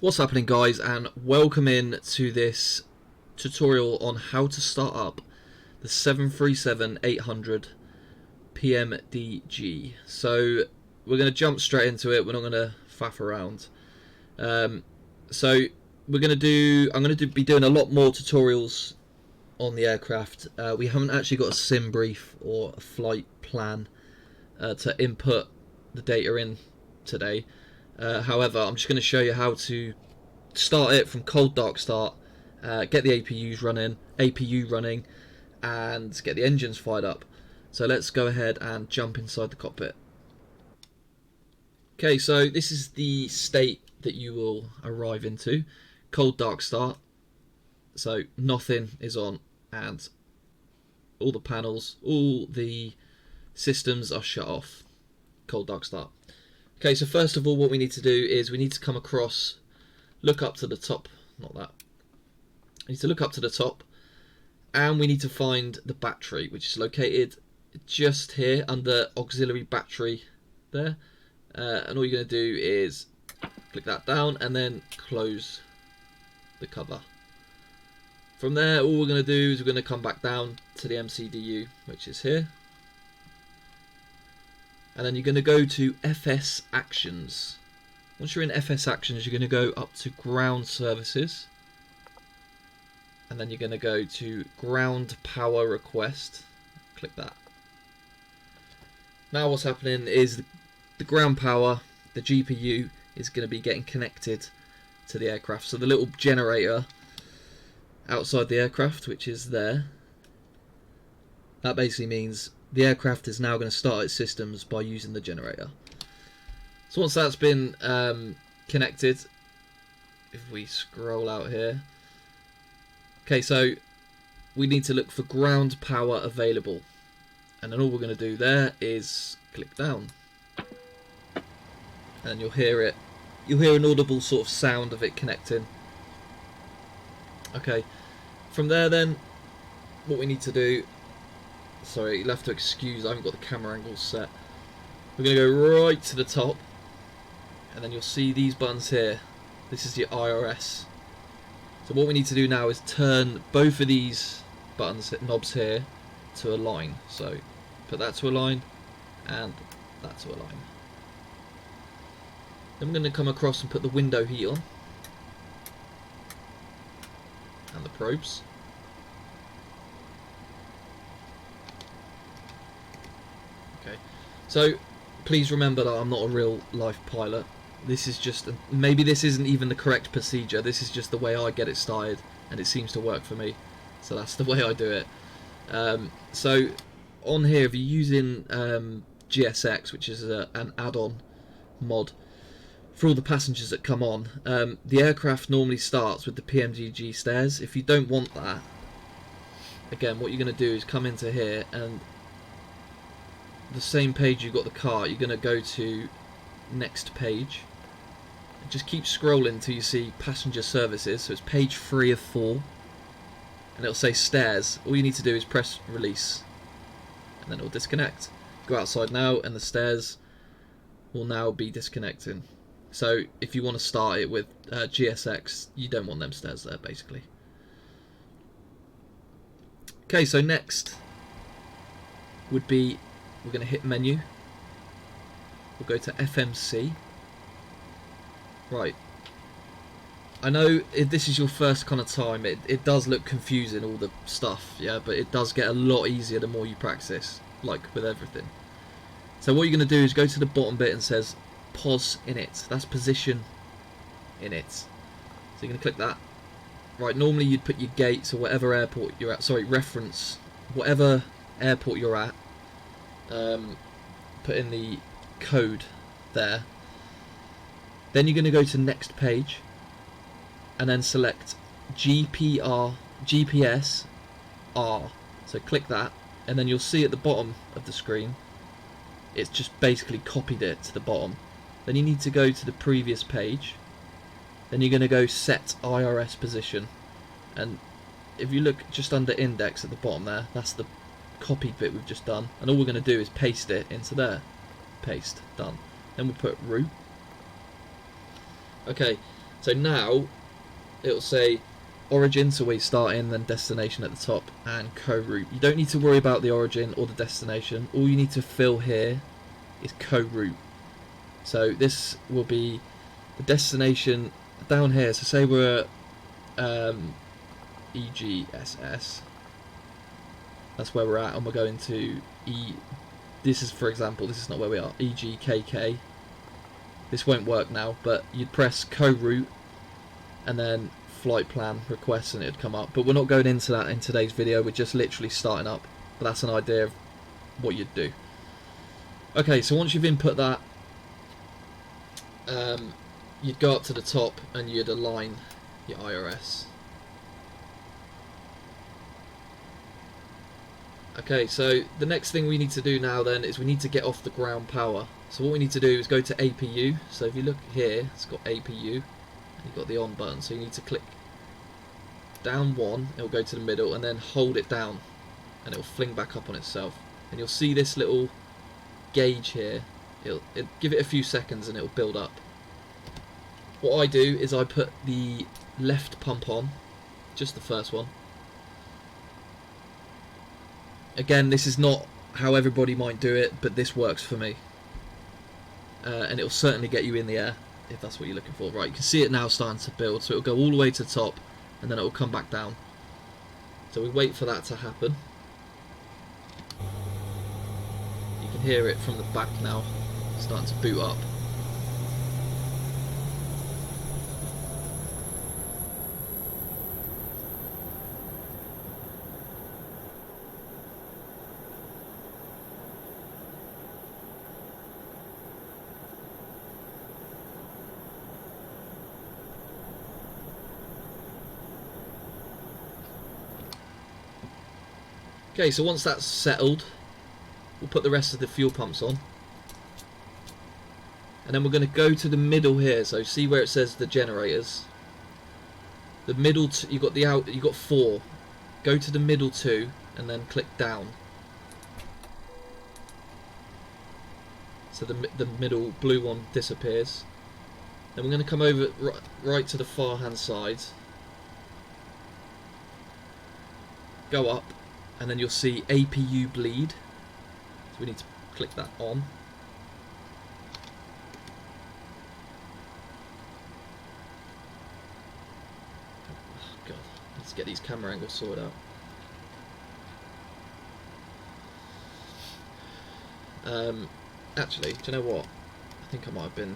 What's happening, guys, and welcome in to this tutorial on how to start up the 737-800 Pmdg. So we're going to jump straight into it. We're not going to faff around. So we're going to do. I'm going to be doing a lot more tutorials on the aircraft. We haven't actually got a sim brief or a flight plan to input the data in today. However, I'm just going to show you how to start it from cold dark start, get the APU running, and get the engines fired up. So let's go ahead and jump inside the cockpit. Okay, so this is the state that you will arrive into. Cold dark start. So nothing is on, and all the panels, all the systems are shut off. Cold dark start. Okay, so first of all, what we need to do is we need to come across, look up to the top, not that. We need to look up to the top, and we need to find the battery, which is located just here under auxiliary battery there. And all you're going to do is click that down and then close the cover. From there, all we're going to do is we're going to come back down to the MCDU, which is here. And then you're going to go to FS Actions. Once you're in FS Actions, you're going to go up to Ground Services. And then you're going to go to Ground Power Request. Click that. Now what's happening is the ground power, the GPU, is going to be getting connected to the aircraft. So the little generator outside the aircraft, which is there, that basically means the aircraft is now going to start its systems by using the generator. So once that's been connected, if we scroll out here, okay, so we need to look for ground power available, and then all we're going to do there is click down, and you'll hear it. You'll hear an audible sort of sound of it connecting. Okay, from there then, what we need to do, sorry, you'll have to excuse, I haven't got the camera angle set. We're going to go right to the top, and then you'll see these buttons here. This is your IRS. So what we need to do now is turn both of these buttons, knobs here, to a line. So put that to a line, and that to a line. Then we're going to come across and put the window heat on, and the probes. Okay, so please remember that I'm not a real life pilot. This is just, maybe this isn't even the correct procedure. This is just the way I get it started, and it seems to work for me. So that's the way I do it. So on here, if you're using GSX, which is an add-on mod for all the passengers that come on, the aircraft normally starts with the Pmdg stairs. If you don't want that, again, what you're going to do is come into here, and the same page you've got the car, you're going to go to next page. Just keep scrolling until you see passenger services. So it's page 3 of 4, and it'll say stairs. All you need to do is press release, and then it'll disconnect. Go outside now, and the stairs will now be disconnecting. So if you want to start it with GSX, you don't want them stairs there, basically. Okay, so next would be, we're going to hit menu. We'll go to FMC. Right. I know if this is your first kind of time, it does look confusing, all the stuff, yeah, but it does get a lot easier the more you practice, like with everything. So what you're going to do is go to the bottom bit and says POS init. That's position init. So you're going to click that. Right, normally you'd put your gates or whatever airport you're at, sorry, reference, whatever airport you're at, put in the code there. Then you're going to go to next page, and then select GPS R. So click that, and then you'll see at the bottom of the screen, it's just basically copied it to the bottom. Then you need to go to the previous page. Then you're going to go set IRS position, and if you look just under index at the bottom there, that's the copied bit we've just done, and all we're going to do is paste it into there. Paste, done. Then we'll put root. Okay, So now it'll say origin, so where you start in, then destination at the top, and co-route. You don't need to worry about the origin or the destination. All you need to fill here is co-route. So this will be the destination down here. So say we're EGSS. That's where we're at, and we're going to E. This is, for example, this is not where we are. EGKK. This won't work now, but you'd press co-route and then flight plan requests, and it'd come up. But we're not going into that in today's video. We're just literally starting up. But that's an idea of what you'd do. Okay, so once you've input that, you'd go up to the top and you'd align your IRS. Okay, so the next thing we need to do now then is we need to get off the ground power. So what we need to do is go to APU. So if you look here, it's got APU, and you've got the on button. So you need to click down one, it'll go to the middle, and then hold it down, and it'll fling back up on itself. And you'll see this little gauge here. It'll give it a few seconds and it'll build up. What I do is I put the left pump on, just the first one. Again, this is not how everybody might do it, but this works for me. And it'll certainly get you in the air, if that's what you're looking for. Right, you can see it now starting to build, so it'll go all the way to the top, and then it'll come back down. So we wait for that to happen. You can hear it from the back now, starting to boot up. Okay, so once that's settled, we'll put the rest of the fuel pumps on. And then we're going to go to the middle here. So see where it says the generators. The middle, you got the out. You got 4. Go to the middle 2 and then click down. So the middle blue one disappears. Then we're going to come over right to the far hand side. Go up. And then you'll see APU bleed. So we need to click that on. Oh God, let's get these camera angles sorted out. Actually, do you know what? I think I might have been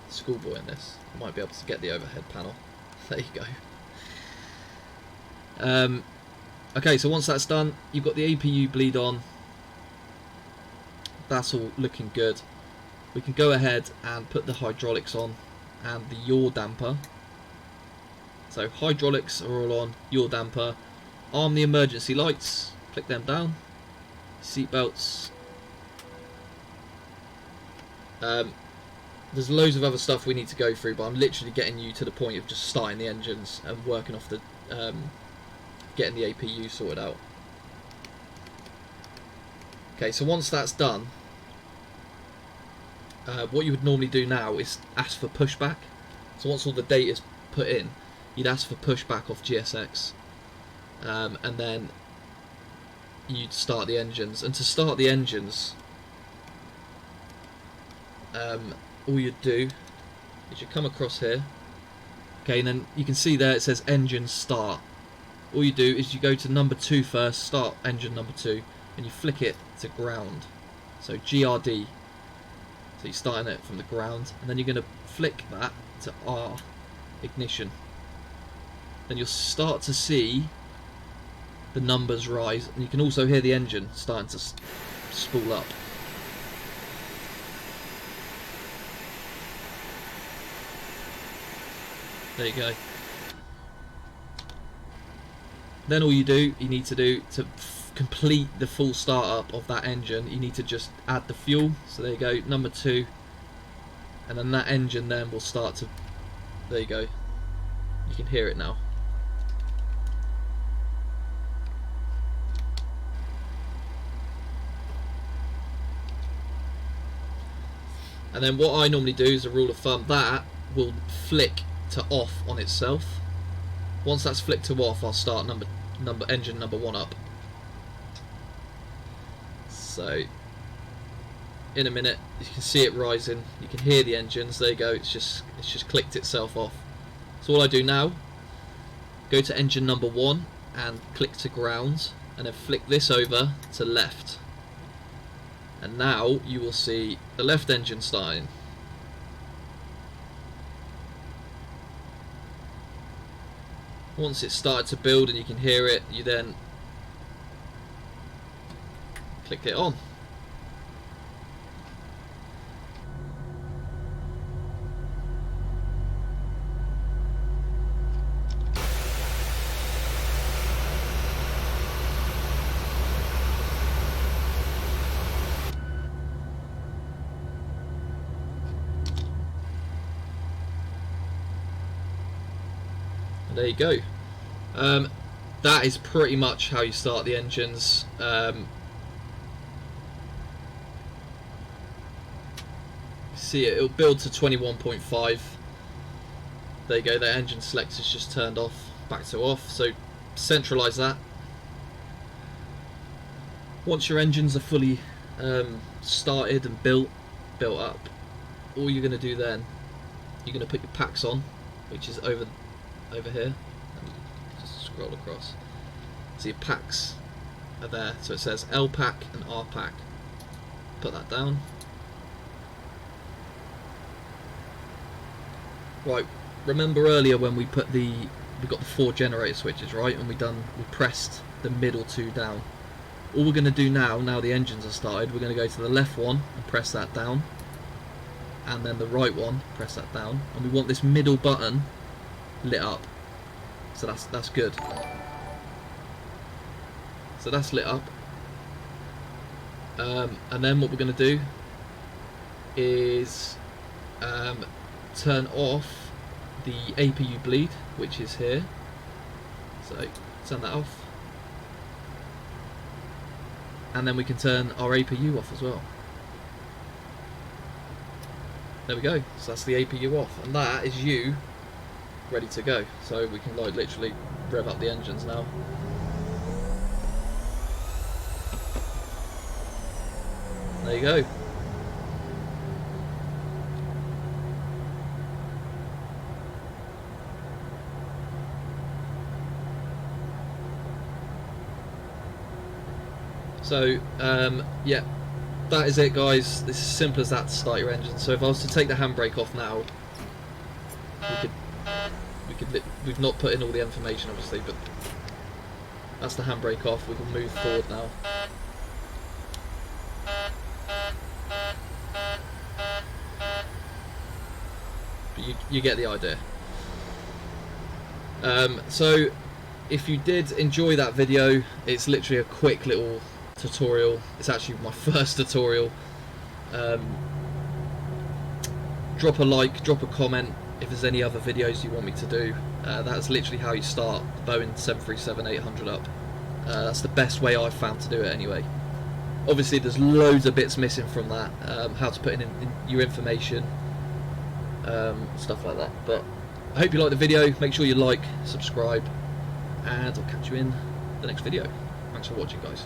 schoolboy in this. I might be able to get the overhead panel. There you go. Okay, so once that's done, you've got the APU bleed on. That's all looking good. We can go ahead and put the hydraulics on and the yaw damper. So hydraulics are all on, yaw damper. Arm the emergency lights, click them down. Seat belts. There's loads of other stuff we need to go through, but I'm literally getting you to the point of just starting the engines and working off the getting the APU sorted out. Okay, so once that's done, what you would normally do now is ask for pushback. So once all the data is put in, you'd ask for pushback off GSX, and then you'd start the engines. And to start the engines, all you'd do is you come across here. Okay, and then you can see there it says engine start. All you do is you go to number 2 first, start engine number 2, and you flick it to ground. So GRD. So you're starting it from the ground, and then you're going to flick that to R, ignition. Then you'll start to see the numbers rise, and you can also hear the engine starting to spool up. There you go. Then all you need to do to complete the full startup of that engine, you need to just add the fuel. So there you go, number 2, and then that engine then will start to, there you go, you can hear it now. And then what I normally do as a rule of thumb, that will flick to off on itself. Once that's flicked to off, I'll start engine number 1 up. So in a minute, you can see it rising. You can hear the engines. There you go. It's just clicked itself off. So all I do now, go to engine number 1 and click to ground, and then flick this over to left. And now you will see the left engine starting. Once it's started to build and you can hear it, you then click it on. There you go. That is pretty much how you start the engines. See it'll build to 21.5. There you go, the engine select is just turned off, back to off. So centralize that. Once your engines are fully started and built up, all you're going to do then, you're going to put your packs on, which is over here. Just scroll across. So your packs are there. So it says L pack and R pack. Put that down. Right. Remember earlier when we got the 4 generator switches, right? And we pressed the middle 2 down. All we're going to do now the engines are started, we're going to go to the left one and press that down, and then the right one, press that down, and we want this middle button lit up. So that's good. So that's lit up. And then what we're going to do is turn off the APU bleed, which is here. So turn that off. And then we can turn our APU off as well. There we go. So that's the APU off, and that is you ready to go. So we can like literally rev up the engines now. There you go. So yeah, that is it, guys. It's as simple as that to start your engine. So if I was to take the handbrake off now, we've not put in all the information obviously, but that's the handbrake off. We can move forward now. But you get the idea. So if you did enjoy that video, it's literally a quick little tutorial. It's actually my first tutorial. Drop a like, drop a comment if there's any other videos you want me to do. That's literally how you start the Boeing 737-800 up. That's the best way I've found to do it anyway. Obviously there's loads of bits missing from that, how to put in your information, stuff like that. But I hope you like the video. Make sure you like, subscribe, and I'll catch you in the next video. Thanks for watching, guys.